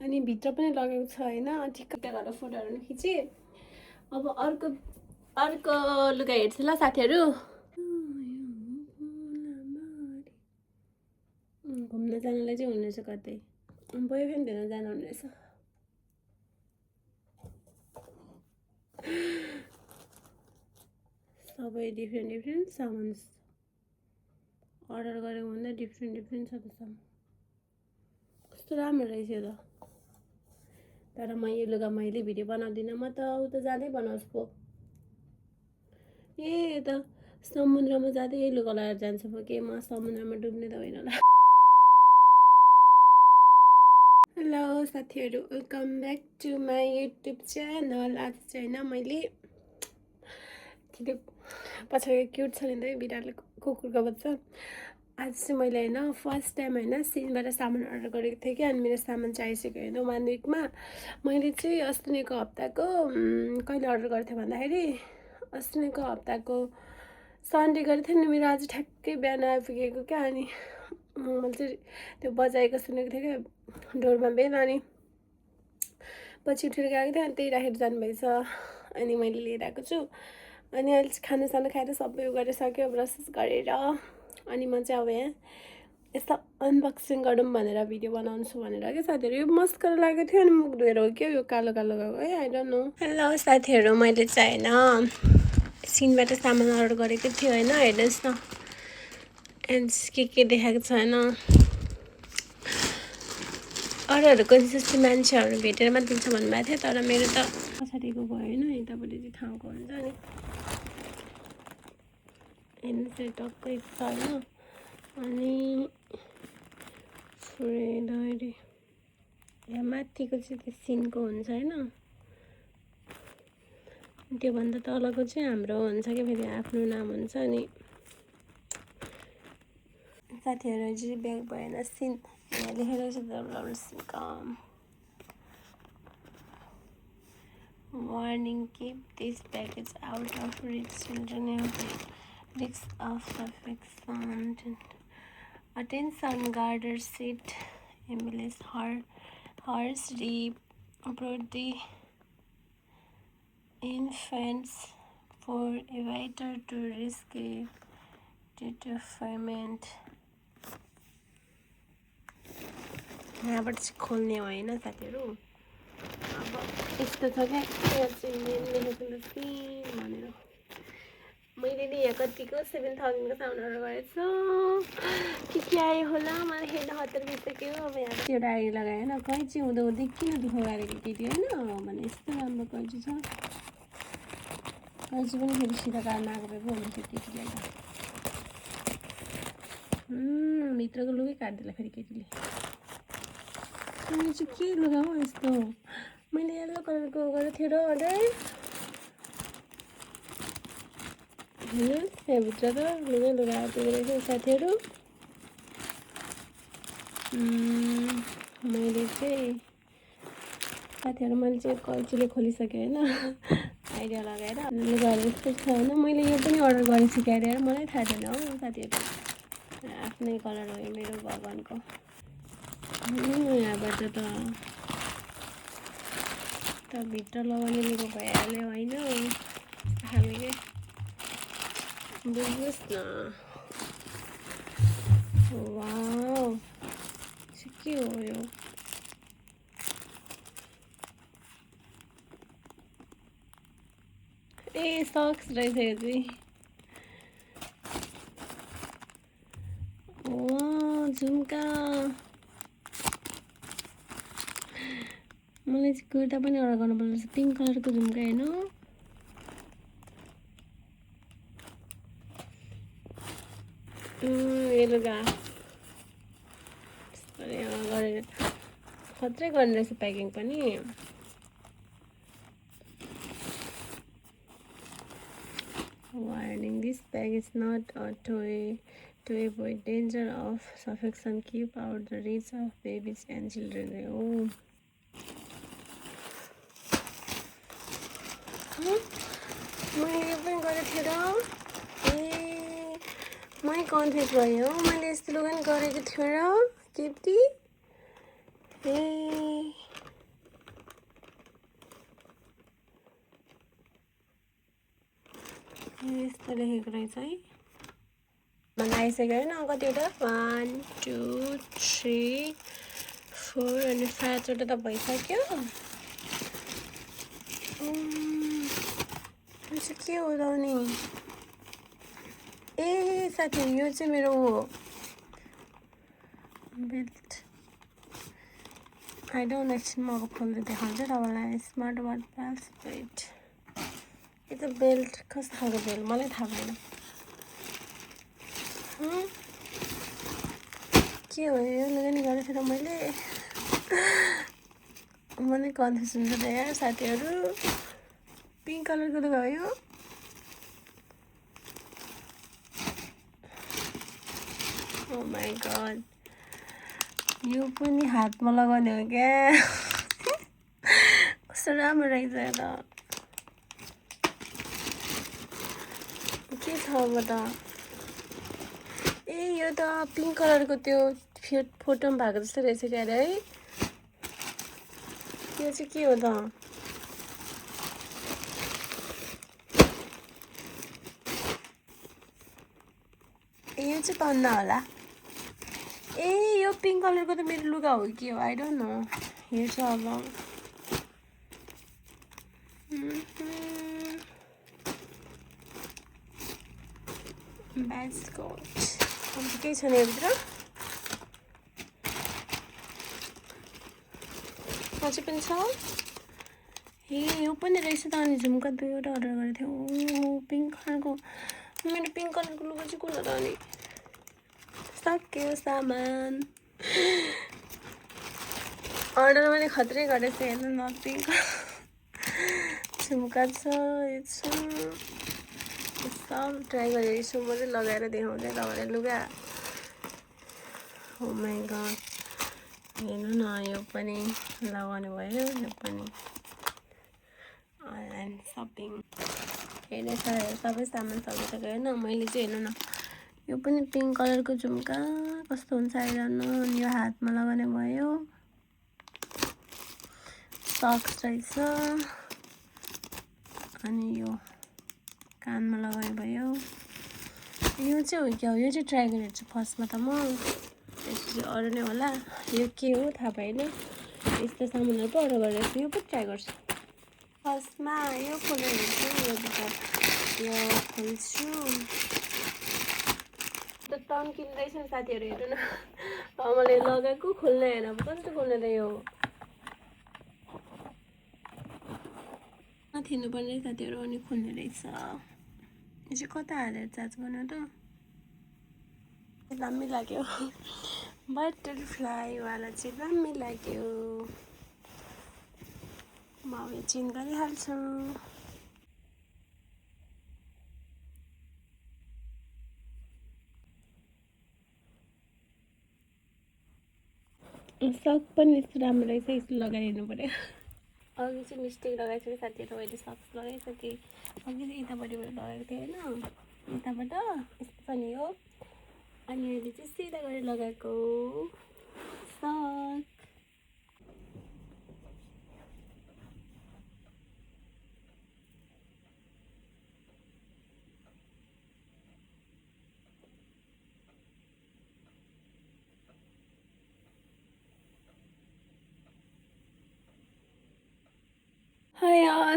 अनि भित्र पनि लगेको छ हैन ठिक्क गरेर फोटोहरु खिचे अब अर्को लुगा हेर्छु ल साथीहरु घुम्न जानलाई चाहिँ हुने रहेछ कतै बोयफ्रेन्ड हेर्न जानु हुने रहेछ सबै डिफ्रेन्ट सामान अर्डर गरेको भन्दा डिफ्रेन्ट छ त सामान कस्तो राम्रो रहेछ यो त तर म यो लुगा मैले भिडियो बनाउँदिन म त उता जाँदै बनाउँछु पो ए त समुद्रमा जाँदै यही लुगा लगाएर जान्छु म के म समुद्रमा डुब्ने त होइन होला हेलो साथीहरु welcome back to my YouTube channel आज चाहिँ हैन मैले पछाडि क्युट छ नि त बिरालो कुकुरको बच्चा आज चाहिँ मैले हैन फर्स्ट टाइम हैन सिनबाट सामान अर्डर गरेको थिएँ कि अनि मेरो सामान चाहिँ आइसक्यो हैन 1 विकमा मैले चाहिँ अस्तिको हप्ताको कहिले अर्डर गरेको थिएँ भन्दाखेरि अस्तिको हप्ताको सन्डे गरेको थिएँ नि मेरो आज ठ्याक्कै बिहान आइपुगेको क्या अनि मैले चाहिँ त्यो बजाएको सुनेको थिएँ क्या डोरमा बेल अनि पछि उठेर गएको थिएँ अनि त्यही राखेर जानुभएछ अनि मैले लिएर आएको छु अनि अहिले चाहिँ खानासाना खाएर सबै गरेर सक्यो ब्रस गरेर अनि म चाहिँ अब यहाँ यस्तो अनबक्सिङ गरौँ भनेर भिडियो बनाउँछु भनेर के साथीहरु यो मस्करा लागेको थियो अनि मुख धोएर हो के यो कालो कालो गएको है आई डोन्ट नो हेलो साथीहरु मैले चाहिँ हैन सिनबाट सामान अर्डर गरेको थियो हैन हेर्नुस् न एन्ड के देखाएको छ हैन अरूहरु कन्सिस्टेन्ट मान्छेहरु भेटेर मात्र दिन्छ भन्नुभएको थियो तर मेरो त पछाडिको भयो हैन यतापट्टि चाहिँ ठाउँको हुन्छ नि हेर्नु चाहिँ टक्कै छ हैन अनि फ्रेडरी यहाँ माथिको चाहिँ त्यो सिनको हुन्छ हैन त्यो भन्दा तलको चाहिँ हाम्रो हुन्छ के फेरि आफ्नो नाम हुन्छ अनि साथीहरु चाहिँ ब्याग भएन सिन यहाँ लेखेको छ सिनकम warning keep this package out of reach children and risks of infection attention guarder seat ambulance horse report the infants for evator to rescue determinant यहाँबाट चाहिँ खोल्ने होइन साथीहरु अब यस्तो छ क्या यहाँ चाहिँ लेखेको भनेर मैले नि यहाँ कतिको 7,000 को सामान अर्डर गरेको छु के आयो होला मलाई हेर्न हतार भइसक्यो अब यहाँ एउटा आइ लगायो हैन कैँची हुँदा हुँदै किन दुःख गरेको केटी हैन भने यस्तो राम्रो कैँची छ कैँची पनि फेरि सिधा काट्न आएको भए पो हुन्छ केटीलाई त भित्रको लुगै काट्देला फेरि केटीले अनि चाहिँ के लुगा हो यस्तो मैले येल्लो कलरको गरेको थिएँ र अर्डर हेर्नुहोस् यहाँभित्र त लुगा आएको रहेछ साथीहरु मैले चाहिँ कैँचीले खोलिसकेँ हैन आइडिया लगाएर लुगाहरू यस्तो छ हैन मैले यो पनि अर्डर गरेछु क्यारे मलाई थाहा छैन हो साथीहरु आफ्नै कलर हो यो मेरो भगवानको यहाँबाट त भित्र लगाउने लुगा भइहाल्यो होइन हामीले बुझ्नुहोस् न वाउ के हो यो ए सक्स रहेछ यो चाहिँ वाउ झुम्का मलाई चाहिँ कुर्ता पनि अर्डर गर्नुपर्छ रहेछ पिङ्क कलरको झुम्का हेर्नु यो लुगा गरेर खत्रै गर्ने रहेछ प्याकिङ पनि warning this bag is not a toy to avoid danger of suffocation keep out the reach of babies and children oh मैले पनि गरेको थिएँ र ए मै कन्फ्युज भयो मैले यस्तो लुगा नि गरेको थियो र केटी ए यस्तो लेखेको रहेछ है। लगाइसक्यो होइन कतिवटा 1 2 3 4 अनि 5वटा त भइसक्यो। यो चाहिँ के हो त नि? ए साथीहरू यो चाहिँ मेरो बेल्ट। आई डोन्ट एकछिन म अब खोल्दै देखाउँछु तपाईँलाई। Smart watch belt belt. यो त बेल्ट कस्तो खालको बेल्ट मलाई थाहा भएन। के हो यो लगानी गरेको थिएँ र मैले मलाई कन्फ्युज हुन्छ त यार साथीहरू। पिङ्क कलरको लुगा हो यो। ओ माई गड, यो पनि हातमा लगाउने हो क्या। कस्तो राम्रो रहेछ त। के छ अब त? ए यो त पिङ्क कलरको त्यो फोटोमा भएको जस्तो रहेछ क्या अरे है। यो चाहिँ के हो त? यो चाहिँ पन्ना होला। ए यो पिङ्क कलरको त मेरो लुगा हो कि हो, आई डोन्ट नो। हेर्छु अब। ब्याज कोट अन्त केही छैन योभित्र। अझै पनि छ। ए यो पनि रहेछ त। अनि झुम्का 2वटा अर्डर गरेको थिएँ। ओ पिङ्क कलरको। मेरो पिङ्क कलरको लुगा चाहिँ कुन हो त? अनि सक्यो सामान। अर्डर मैले खत्रै गरेको थिएँ हेर्नु न। पिङ्क झुम्का छ, यो छ, सब ट्राई गरेको छु। म चाहिँ लगाएर देखाउँदै तपाईँलाई लुगा। ओ माई गड, हेर्नु न यो पनि लगाउने भयो। यो पनि अनलाइन सपिङ हेर्ने सबै सामान सकिसक्यो होइन। मैले चाहिँ हेर्नु न यो पनि पिङ्क कलरको झुम्का कस्तो हुन्छ आइरहनु। अनि यो हातमा लगाउने भयो। सक्स रहेछ। अनि यो कानमा लगाउने भयो। यो चाहिँ हो क्या हो? यो चाहिँ ट्राई गरेर छु फर्स्टमा त म। यसपछि अरू नै होला। यो के हो थाहा भएन। यस्तो सामानहरू पो अर्डर गरेर छु। यो पनि ट्राई गर्छु। फर्स्टमा यो खोलेर हेर्छु। यो खोल्छु त तन्किँदैछ नि साथीहरू हेर्नु न। मैले लगाएको खोल्ने होइन। अब कस्तो खोल्ने त यो? थिर्नुपर्ने साथीहरू। अनि खोल्ने रहेछ। यो चाहिँ कता हालेर चार्ज गर्नु त? दामी लाग्यो। बटरफ्लाईवाला चाहिँ दामी लाग्यो। म अब यो चेन्ज गरिहाल्छु। सक पनि यस्तो राम्रो रहेछ। यस्तो लगाइदिनु पऱ्यो। अघि चाहिँ मिस्टेक लगाएको थिएँ साथीहरू। अहिले सक्स लगाइसकेँ। अघि चाहिँ यतापट्टिबाट लगाएको थिएँ होइन। यताबाट यस्तो छ नि हो। अनि अहिले चाहिँ सिधा गरेर लगाएको सक।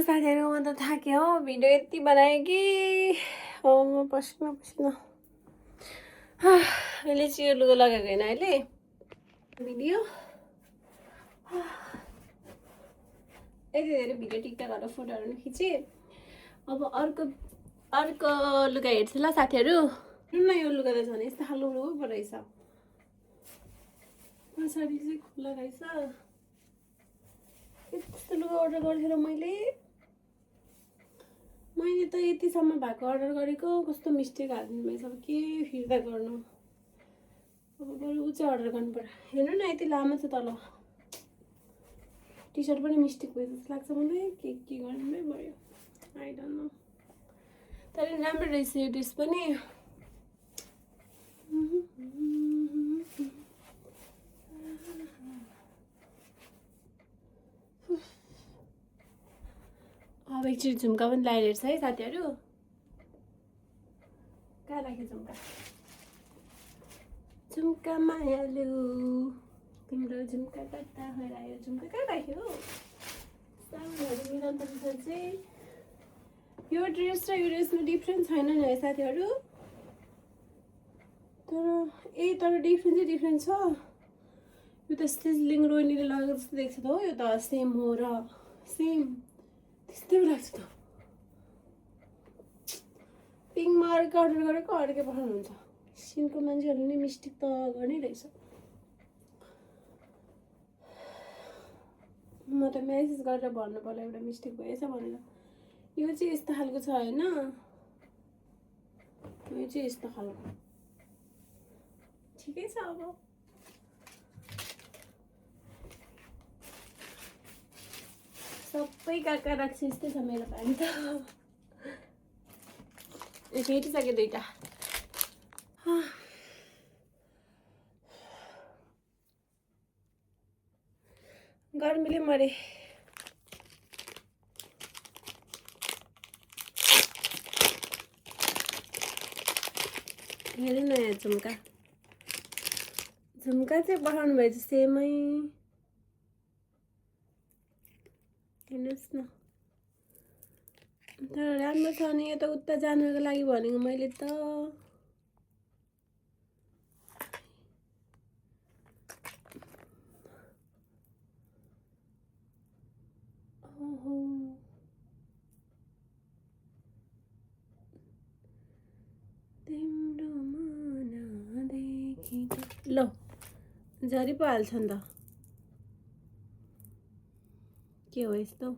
साथीहरू म त थाकेँ हो। भिडियो यति बनाएँ कि म पसिना पसिना। अहिले चाहिँ यो लुगा लगाएको होइन। अहिले भिडियो यति धेरै भिडियो टिकटकहरू फोटोहरू पनि खिचेँ। अब अर्को लुगा हेर्छु ल साथीहरू। न यो लुगा त झन् यस्तो खालको लुगा पो रहेछ। पछाडि चाहिँ खुल्ला रहेछ। यस्तो लुगा अर्डर गरेको थिएँ र मैले त यतिसम्म भएको अर्डर गरेको। कस्तो मिस्टेक हालिदिनु भएछ। अब के फिर्ता गर्नु? अब बरु ऊ चाहिँ अर्डर गर्नु पर्यो। हेर्नु न यति लामो छ तल। टी सर्ट पनि मिस्टेक भयो जस्तो लाग्छ मलाई। के गर्नु भयो आई डोन्ट नो। तर राम्रो रहेछ यो ड्रेस पनि। अब एकचोटि झुम्का पनि लगाइरहेछ है साथीहरू। राख्यो झुम्का झुम्का मायालु तिम्रो झुम्का कता हरायो झुम्का कहाँ राख्यो सामानहरू मिलाउँदा चाहिँ यो ड्रेस र यो ड्रेसमा डिफ्रेन्स छैन नि है साथीहरू तर डिफ्रेन्स चाहिँ डिफ्रेन्ट छ यो त सिजलिङ रोनीले लगेको जस्तो देख्छ त हो यो त सेम हो र सेम त्यस्तै लाग्छ त पिङमा अर्को अर्डर गरेको अर्कै पठाउनुहुन्छ सिनको मान्छेहरूले नि मिस्टेक त गर्नै रहेछ म त मेसेज गरेर भन्नु पर्ला एउटा मिस्टेक भएछ भनेर यो चाहिँ यस्तो खालको छ होइन यो चाहिँ यस्तो खालको ठिकै छ अब सबै काका राख्छ यस्तै छ मेरो पानी त फेटिसक्यो दुइटा गर्मीले मरे हेर्नु न यहाँ झुम्का चाहिँ पठाउनु भएछ सेमै हेर्नुहोस् न तर राम्रो छ नि यो त उता जानुको लागि भनेको मैले त ल झरी पो हाल्छ नि त के हो यस्तो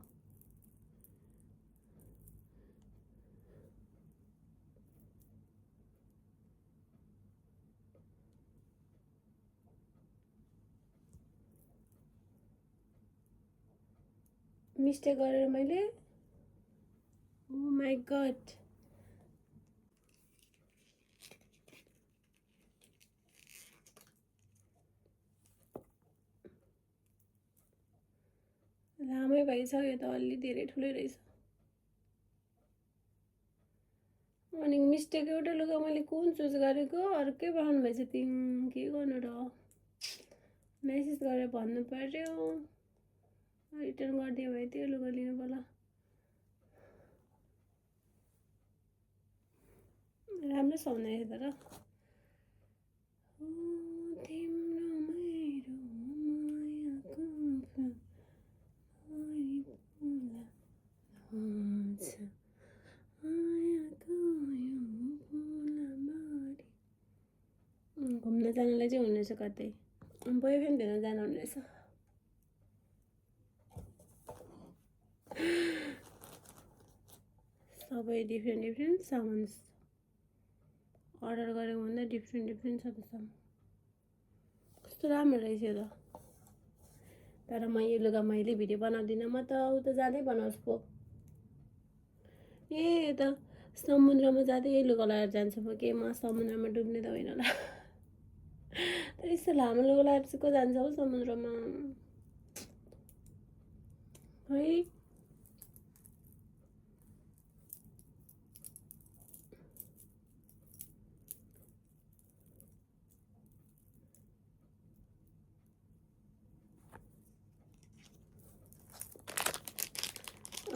मिस्टेक गरेर मैले ओ माई गड लामै भइसक्यो त अलि धेरै ठुलै रहेछ अनि मिस्टेक एउटा लुगा मैले कुन चुज गरेको अर्कै पठाउनु भएछ तिन के गर्नु र मेसेज गरेर भन्नु पर्यो रिटर्न गरिदियो भए त्यो लुगा लिनु पर्ला राम्रो छ हुँदो रहेछ तर घुम्न जानलाई चाहिँ हुने रहेछ कतै बोयफ्रेन्ड हेर्न जानु हुने रहेछ सबै डिफ्रेन्ट सामान अर्डर गरेको भन्दा डिफ्रेन्ट छ त सामान कस्तो राम्रो रहेछ यो त तर म यो लुगा मैले भिडियो बनाउँदिनँ म त उता जाँदै बनाउँछु पो ए त समुद्रमा जाँदै यही लुगा लगाएर जान्छु पो के म समुद्रमा डुब्ने त होइन होला तर यस्तो लामो लुगा लगाएर चाहिँ को जान्छ हौ समुद्रमा है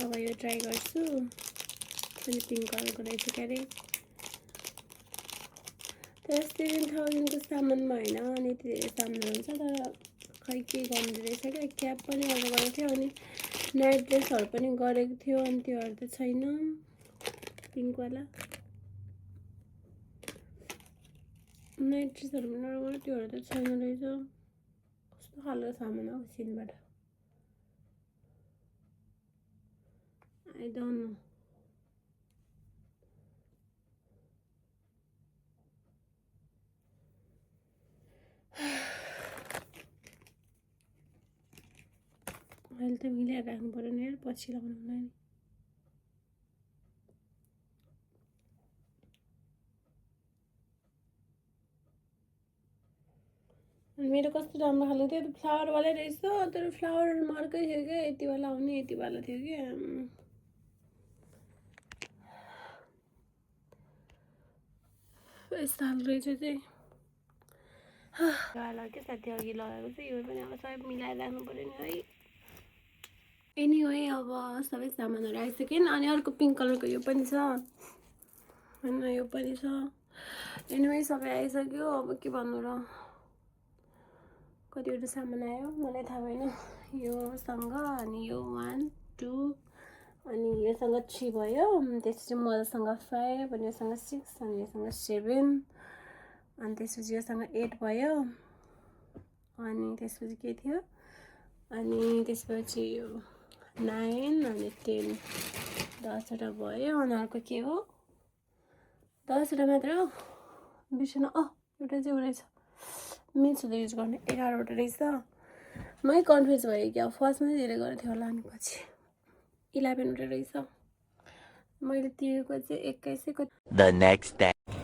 अब यो ट्राई गर्छु अनि पिङ्क कलरको रहेछ के अरे तर 7000को सामानमा होइन अनि यति धेरै सामान हुन्छ तर खै के गर्नु रहेछ क्या क्याप पनि अर्डर गरेको थियो अनि नाइट ड्रेसहरू पनि गरेको थियो अनि त्योहरू त छैन पिङ्कवाला नाइट ड्रेसहरू पनि अर्डर गरेको त्योहरू त छैन रहेछ कस्तो खालको सामान हो सिनबाट I don't know. अहिले त मिलाएर राख्नु पर्यो नि यार पछि लगाउनुलाई नि मेरो कस्तो राम्रो खालको थियो फ्लावरवालै रहेछ तर फ्लावर अर्कै थियो क्या यति बेला आउने यति बेला थियो क्या यस्तो खालको रहेछ चाहिँ के साथी अघि लगाएको चाहिँ यो पनि अब सबै मिलाएर राख्नु पऱ्यो नि है एनिवे अब सबै सामानहरू आइसक्यो अनि अर्को पिङ्क कलरको यो पनि छ होइन यो पनि छ एनिवे सबै आइसक्यो अब के भन्नु र कतिवटा सामान आयो मलाई थाहा भएन योसँग अनि यो 1 2 अनि योसँग 3 भयो त्यसपछि मसँग 5 अनि योसँग 6 अनि योसँग 7 अनि त्यसपछि योसँग 8 भयो अनि त्यसपछि के थियो अनि त्यसपछि यो 9 अनि 10 10वटा भयो अनि अर्को के हो 10वटा मात्र हो बिर्सन एउटा चाहिँ रहेछ मिन्स युज गर्ने 11वटा रहेछ मै कन्फ्युज भयो क्या फर्स्टमा चाहिँ धेरै गरेको थियो होला अनि पछि 11वटा रहेछ मैले तिरेको चाहिँ 21 The next day.